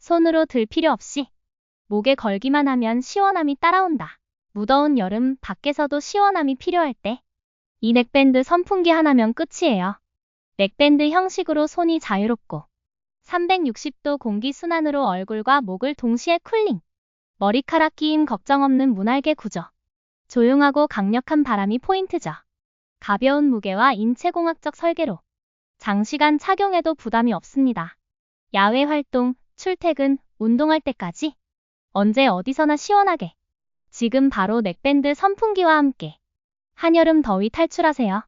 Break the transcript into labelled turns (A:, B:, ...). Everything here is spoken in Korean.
A: 손으로 들 필요 없이 목에 걸기만 하면 시원함이 따라온다. 무더운 여름 밖에서도 시원함이 필요할 때 이 넥밴드 선풍기 하나면 끝이에요. 넥밴드 형식으로 손이 자유롭고 360도 공기순환으로 얼굴과 목을 동시에 쿨링. 머리카락 끼임 걱정 없는 문알개 구조. 조용하고 강력한 바람이 포인트죠. 가벼운 무게와 인체공학적 설계로 장시간 착용해도 부담이 없습니다. 야외 활동, 출퇴근, 운동할 때까지 언제 어디서나 시원하게. 지금 바로 넥밴드 선풍기와 함께 한여름 더위 탈출하세요.